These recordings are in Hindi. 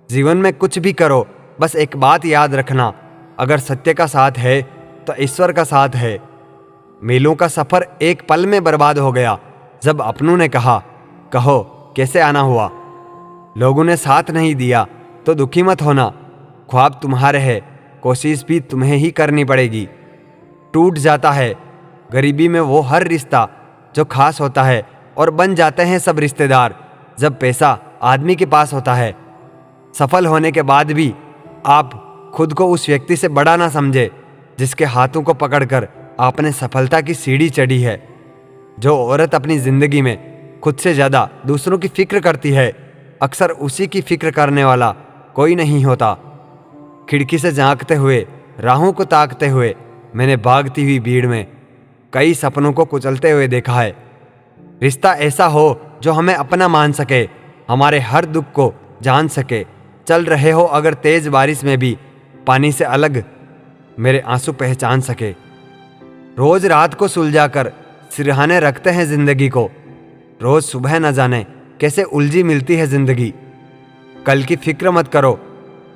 जीवन में कुछ भी करो, बस एक बात याद रखना, अगर सत्य का साथ है तो ईश्वर का साथ है। मीलों का सफर एक पल में बर्बाद हो गया जब अपनों ने कहा, कहो कैसे आना हुआ। लोगों ने साथ नहीं दिया तो दुखी मत होना, ख्वाब तुम्हारे है, कोशिश भी तुम्हें ही करनी पड़ेगी। टूट जाता है गरीबी में वो हर रिश्ता जो खास होता है, और बन जाते हैं सब रिश्तेदार जब पैसा आदमी के पास होता है। सफल होने के बाद भी आप खुद को उस व्यक्ति से बड़ा ना समझे जिसके हाथों को पकड़कर आपने सफलता की सीढ़ी चढ़ी है। जो औरत अपनी जिंदगी में खुद से ज़्यादा दूसरों की फिक्र करती है, अक्सर उसी की फिक्र करने वाला कोई नहीं होता। खिड़की से झांकते हुए, राहों को ताकते हुए मैंने भागती हुई भीड़ में कई सपनों को कुचलते हुए देखा है। रिश्ता ऐसा हो जो हमें अपना मान सके, हमारे हर दुख को जान सके। चल रहे हो अगर तेज बारिश में भी पानी से अलग, मेरे आंसू पहचान सके। रोज रात को सुलझाकर सिरहाने रखते हैं जिंदगी को, रोज सुबह न जाने कैसे उलझी मिलती है जिंदगी। कल की फिक्र मत करो,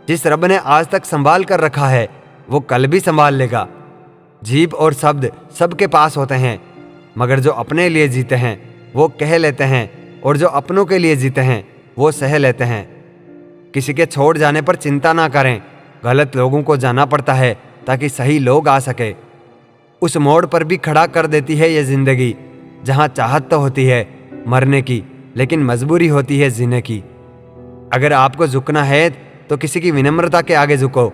जिस रब ने आज तक संभाल कर रखा है वो कल भी संभाल लेगा। जीभ और शब्द सबके पास होते हैं, मगर जो अपने लिए जीते हैं वो कह लेते हैं, और जो अपनों के लिए जीते हैं वो सह लेते हैं। किसी के छोड़ जाने पर चिंता ना करें, गलत लोगों को जाना पड़ता है ताकि सही लोग आ सके। उस मोड़ पर भी खड़ा कर देती है ये जिंदगी जहाँ चाहत तो होती है मरने की, लेकिन मजबूरी होती है जीने की। अगर आपको झुकना है तो किसी की विनम्रता के आगे झुको,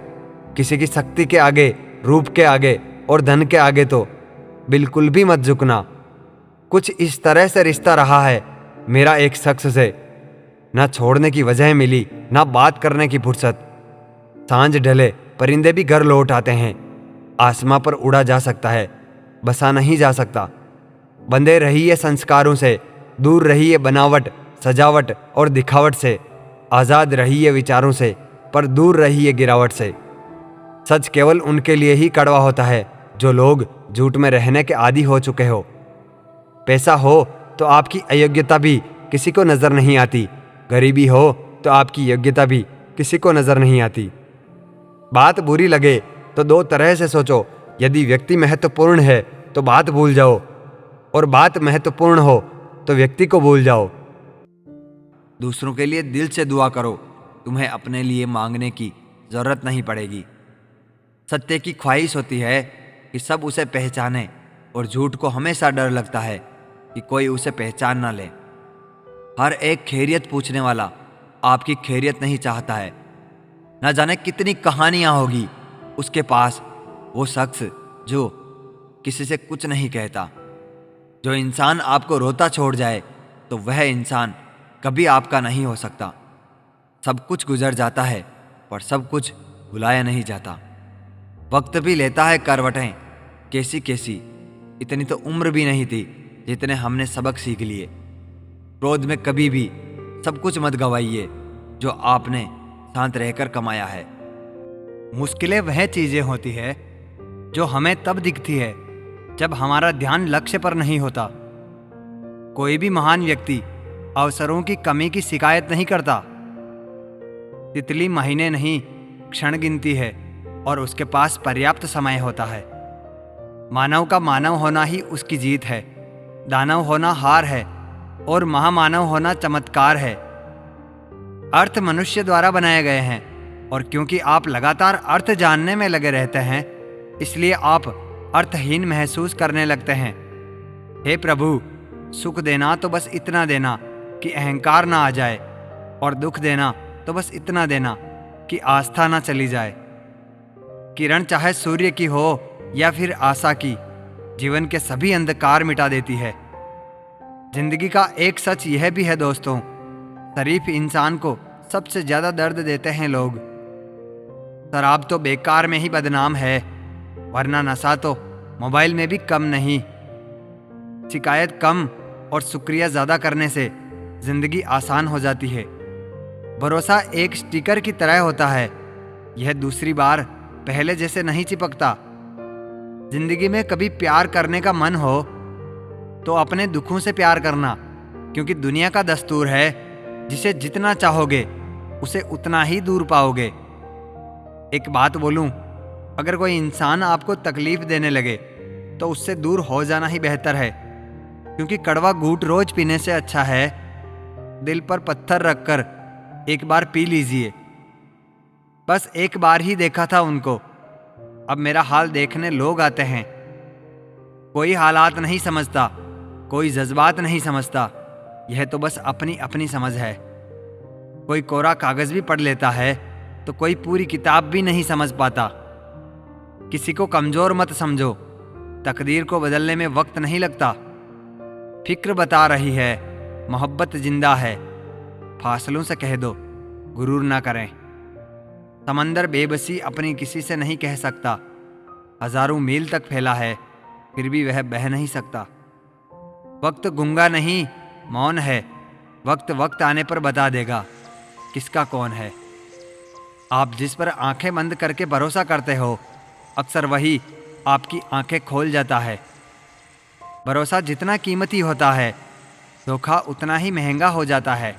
किसी की शक्ति के आगे, रूप के आगे और धन के आगे तो बिल्कुल भी मत झुकना। कुछ इस तरह से रिश्ता रहा है मेरा एक शख्स से, ना छोड़ने की वजह मिली ना बात करने की फुर्सत। सांझ ढले परिंदे भी घर लौट आते हैं, आसमां पर उड़ा जा सकता है, बसा नहीं जा सकता। बंधे रहिए संस्कारों से, दूर रहिए बनावट, सजावट और दिखावट से। आज़ाद रहिए विचारों से, पर दूर रहिए गिरावट से। सच केवल उनके लिए ही कड़वा होता है जो लोग झूठ में रहने के आदी हो चुके हो। पैसा हो तो आपकी अयोग्यता भी किसी को नजर नहीं आती, गरीबी हो तो आपकी योग्यता भी किसी को नजर नहीं आती। बात बुरी लगे तो दो तरह से सोचो, यदि व्यक्ति महत्वपूर्ण है तो बात भूल जाओ, और बात महत्वपूर्ण हो तो व्यक्ति को भूल जाओ। दूसरों के लिए दिल से दुआ करो, तुम्हें अपने लिए मांगने की जरूरत नहीं पड़ेगी। सत्य की ख्वाहिश होती है कि सब उसे पहचाने, और झूठ को हमेशा डर लगता है कि कोई उसे पहचान ना ले। हर एक खैरियत पूछने वाला आपकी खैरियत नहीं चाहता है। न जाने कितनी कहानियां होगी उसके पास, वो शख्स जो किसी से कुछ नहीं कहता। जो इंसान आपको रोता छोड़ जाए तो वह इंसान कभी आपका नहीं हो सकता। सब कुछ गुजर जाता है पर सब कुछ भुलाया नहीं जाता। वक्त भी लेता है करवटें कैसी कैसी, इतनी तो उम्र भी नहीं थी जितने हमने सबक सीख लिए। क्रोध में कभी भी सब कुछ मत गवाइए जो आपने शांत रहकर कमाया है। मुश्किलें वह चीजें होती है जो हमें तब दिखती है जब हमारा ध्यान लक्ष्य पर नहीं होता। कोई भी महान व्यक्ति अवसरों की कमी की शिकायत नहीं करता। तितली महीने नहीं क्षण गिनती है और उसके पास पर्याप्त समय होता है। मानव का मानव होना ही उसकी जीत है, दानव होना हार है और महामानव होना चमत्कार है। अर्थ मनुष्य द्वारा बनाए गए हैं, और क्योंकि आप लगातार अर्थ जानने में लगे रहते हैं इसलिए आप अर्थहीन महसूस करने लगते हैं। हे प्रभु, सुख देना तो बस इतना देना कि अहंकार ना आ जाए, और दुख देना तो बस इतना देना कि आस्था ना चली जाए। किरण चाहे सूर्य की हो या फिर आशा की, जीवन के सभी अंधकार मिटा देती है। जिंदगी का एक सच यह भी है दोस्तों, शरीफ इंसान को सबसे ज्यादा दर्द देते हैं लोग। शराब तो बेकार में ही बदनाम है, वरना नशा तो मोबाइल में भी कम नहीं। शिकायत कम और शुक्रिया ज़्यादा करने से जिंदगी आसान हो जाती है। भरोसा एक स्टिकर की तरह होता है, यह दूसरी बार पहले जैसे नहीं चिपकता। जिंदगी में कभी प्यार करने का मन हो तो अपने दुखों से प्यार करना, क्योंकि दुनिया का दस्तूर है जिसे जितना चाहोगे उसे उतना ही दूर पाओगे। एक बात बोलूं, अगर कोई इंसान आपको तकलीफ देने लगे तो उससे दूर हो जाना ही बेहतर है, क्योंकि कड़वा घूंट रोज पीने से अच्छा है दिल पर पत्थर रखकर एक बार पी लीजिए। बस एक बार ही देखा था उनको, अब मेरा हाल देखने लोग आते हैं। कोई हालात नहीं समझता, कोई जज्बात नहीं समझता, यह तो बस अपनी अपनी समझ है। कोई कोरा कागज भी पढ़ लेता है तो कोई पूरी किताब भी नहीं समझ पाता। किसी को कमजोर मत समझो, तकदीर को बदलने में वक्त नहीं लगता। फिक्र बता रही है, मोहब्बत जिंदा है, फासलों से कह दो गुरूर ना करें। समंदर बेबसी अपनी किसी से नहीं कह सकता, हजारों मील तक फैला है फिर भी वह बह नहीं सकता। वक्त गूंगा नहीं, मौन है, वक्त वक्त आने पर बता देगा किसका कौन है। आप जिस पर आंखें बंद करके भरोसा करते हो, अक्सर वही आपकी आंखें खोल जाता है। भरोसा जितना कीमती होता है, धोखा उतना ही महंगा हो जाता है।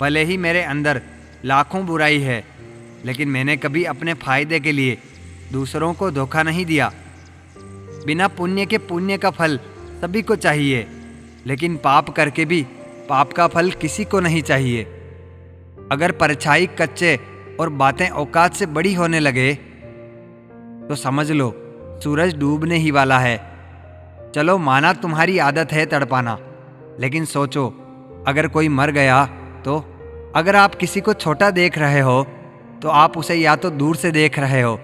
भले ही मेरे अंदर लाखों बुराई है, लेकिन मैंने कभी अपने फायदे के लिए दूसरों को धोखा नहीं दिया। बिना पुण्य के पुण्य का फल सभी को चाहिए, लेकिन पाप करके भी पाप का फल किसी को नहीं चाहिए। अगर परछाई कच्चे और बातें औकात से बड़ी होने लगे तो समझ लो सूरज डूबने ही वाला है। चलो माना तुम्हारी आदत है तड़पाना, लेकिन सोचो अगर कोई मर गया तो? अगर आप किसी को छोटा देख रहे हो तो आप उसे या तो दूर से देख रहे हो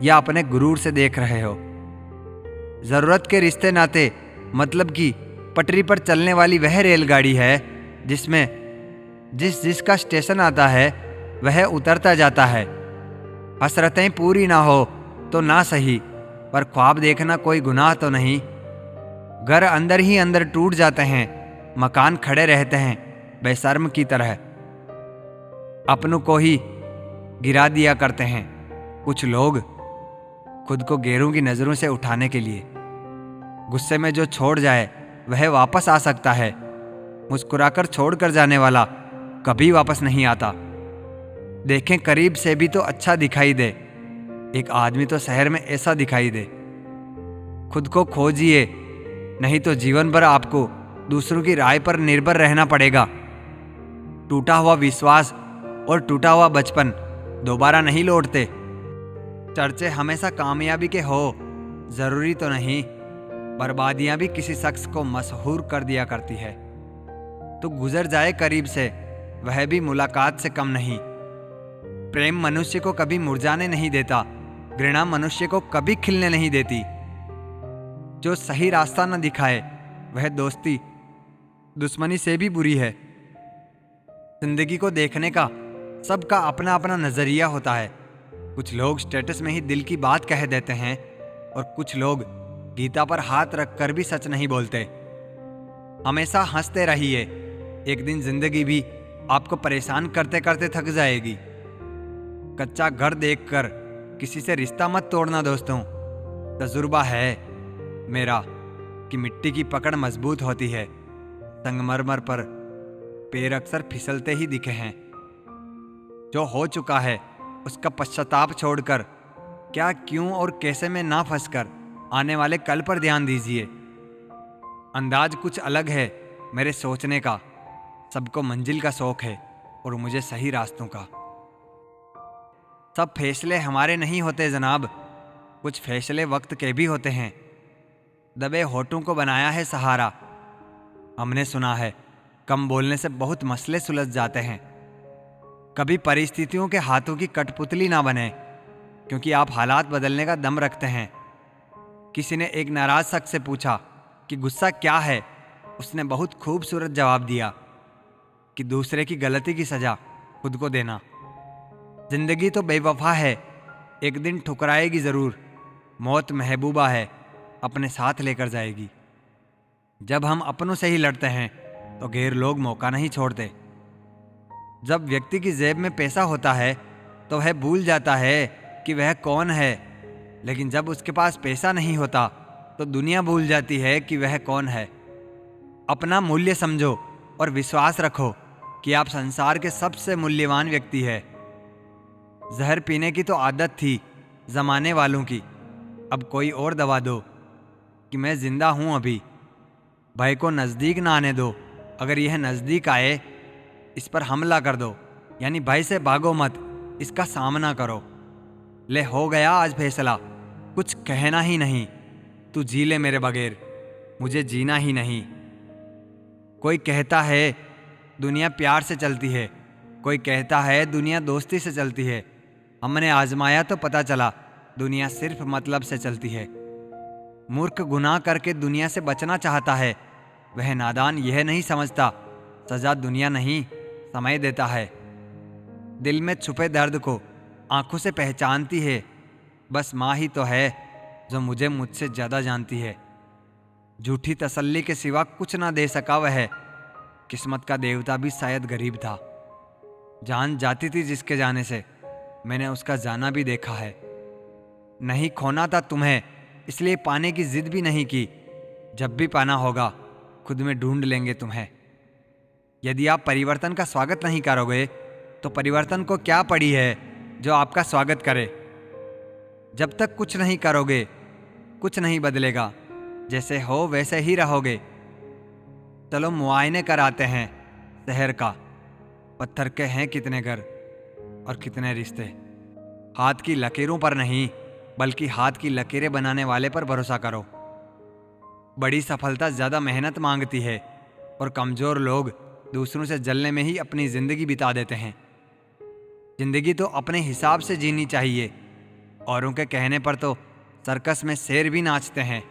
या अपने गुरूर से देख रहे हो। जरूरत के रिश्ते नाते मतलब कि पटरी पर चलने वाली वह रेलगाड़ी है जिसमें जिसका स्टेशन आता है वह उतरता जाता है। हसरतें पूरी ना हो तो ना सही, पर ख्वाब देखना कोई गुनाह तो नहीं। घर अंदर ही अंदर टूट जाते हैं, मकान खड़े रहते हैं बेशर्म की तरह। अपनों को ही गिरा दिया करते हैं कुछ लोग, खुद को गैरों की नजरों से उठाने के लिए। गुस्से में जो छोड़ जाए वह वापस आ सकता है, मुस्कुराकर छोड़कर जाने वाला कभी वापस नहीं आता। देखें करीब से भी तो अच्छा दिखाई दे, एक आदमी तो शहर में ऐसा दिखाई दे। खुद को खोजिए, नहीं तो जीवन भर आपको दूसरों की राय पर निर्भर रहना पड़ेगा। टूटा हुआ विश्वास और टूटा हुआ बचपन दोबारा नहीं लौटते। चर्चे हमेशा कामयाबी के हो जरूरी तो नहीं, बर्बादियां भी किसी शख्स को मशहूर कर दिया करती है। तो गुजर जाए करीब से, वह भी मुलाकात से कम नहीं। प्रेम मनुष्य को कभी मुरझाने नहीं देता, घृणा मनुष्य को कभी खिलने नहीं देती। जो सही रास्ता न दिखाए वह दोस्ती दुश्मनी से भी बुरी है। जिंदगी को देखने का सबका अपना अपना नजरिया होता है। कुछ लोग स्टेटस में ही दिल की बात कह देते हैं और कुछ लोग गीता पर हाथ रखकर भी सच नहीं बोलते। हमेशा हंसते रहिए, एक दिन जिंदगी भी आपको परेशान करते करते थक जाएगी। कच्चा घर देखकर किसी से रिश्ता मत तोड़ना दोस्तों। तजुर्बा है मेरा कि मिट्टी की पकड़ मजबूत होती है, संगमरमर पर पैर अक्सर फिसलते ही दिखे हैं। जो हो चुका है उसका पश्चाताप छोड़कर क्या क्यों और कैसे में ना फंसकर आने वाले कल पर ध्यान दीजिए। अंदाज कुछ अलग है मेरे सोचने का, सबको मंजिल का शौक है और मुझे सही रास्तों का। सब फैसले हमारे नहीं होते जनाब, कुछ फैसले वक्त के भी होते हैं। दबे होठों को बनाया है सहारा। हमने सुना है कम बोलने से बहुत मसले सुलझ जाते हैं। कभी परिस्थितियों के हाथों की कठपुतली ना बने, क्योंकि आप हालात बदलने का दम रखते हैं। किसी ने एक नाराज शख्स से पूछा कि गुस्सा क्या है। उसने बहुत खूबसूरत जवाब दिया कि दूसरे की गलती की सजा खुद को देना। जिंदगी तो बेवफा है, एक दिन ठुकराएगी जरूर। मौत महबूबा है, अपने साथ लेकर जाएगी। जब हम अपनों से ही लड़ते हैं तो गैर लोग मौका नहीं छोड़ते। जब व्यक्ति की जेब में पैसा होता है तो वह भूल जाता है कि वह कौन है, लेकिन जब उसके पास पैसा नहीं होता तो दुनिया भूल जाती है कि वह कौन है। अपना मूल्य समझो और विश्वास रखो, कि आप संसार के सबसे मूल्यवान व्यक्ति है। जहर पीने की तो आदत थी जमाने वालों की, अब कोई और दवा दो कि मैं जिंदा हूं अभी। भय को नजदीक ना आने दो, अगर यह नजदीक आए इस पर हमला कर दो, यानी भय से भागो मत, इसका सामना करो। ले हो गया आज फैसला, कुछ कहना ही नहीं, तू जी ले मेरे बगैर, मुझे जीना ही नहीं। कोई कहता है दुनिया प्यार से चलती है, कोई कहता है दुनिया दोस्ती से चलती है। हमने आजमाया तो पता चला दुनिया सिर्फ मतलब से चलती है। मूर्ख गुनाह करके दुनिया से बचना चाहता है, वह नादान यह नहीं समझता सजा दुनिया नहीं समय देता है। दिल में छुपे दर्द को आंखों से पहचानती है, बस माँ ही तो है जो मुझे मुझसे ज्यादा जानती है। झूठी तसल्ली के सिवा कुछ ना दे सका वह, किस्मत का देवता भी शायद गरीब था। जान जाती थी जिसके जाने से, मैंने उसका जाना भी देखा है। नहीं खोना था तुम्हें, इसलिए पाने की जिद भी नहीं की। जब भी पाना होगा खुद में ढूंढ लेंगे तुम्हें। यदि आप परिवर्तन का स्वागत नहीं करोगे तो परिवर्तन को क्या पड़ी है जो आपका स्वागत करे। जब तक कुछ नहीं करोगे कुछ नहीं बदलेगा, जैसे हो वैसे ही रहोगे। चलो मुआयने कराते हैं शहर का, पत्थर के हैं कितने घर और कितने रिश्ते। हाथ की लकीरों पर नहीं बल्कि हाथ की लकीरें बनाने वाले पर भरोसा करो। बड़ी सफलता ज्यादा मेहनत मांगती है और कमजोर लोग दूसरों से जलने में ही अपनी जिंदगी बिता देते हैं। जिंदगी तो अपने हिसाब से जीनी चाहिए, औरों के कहने पर तो सर्कस में शेर भी नाचते हैं।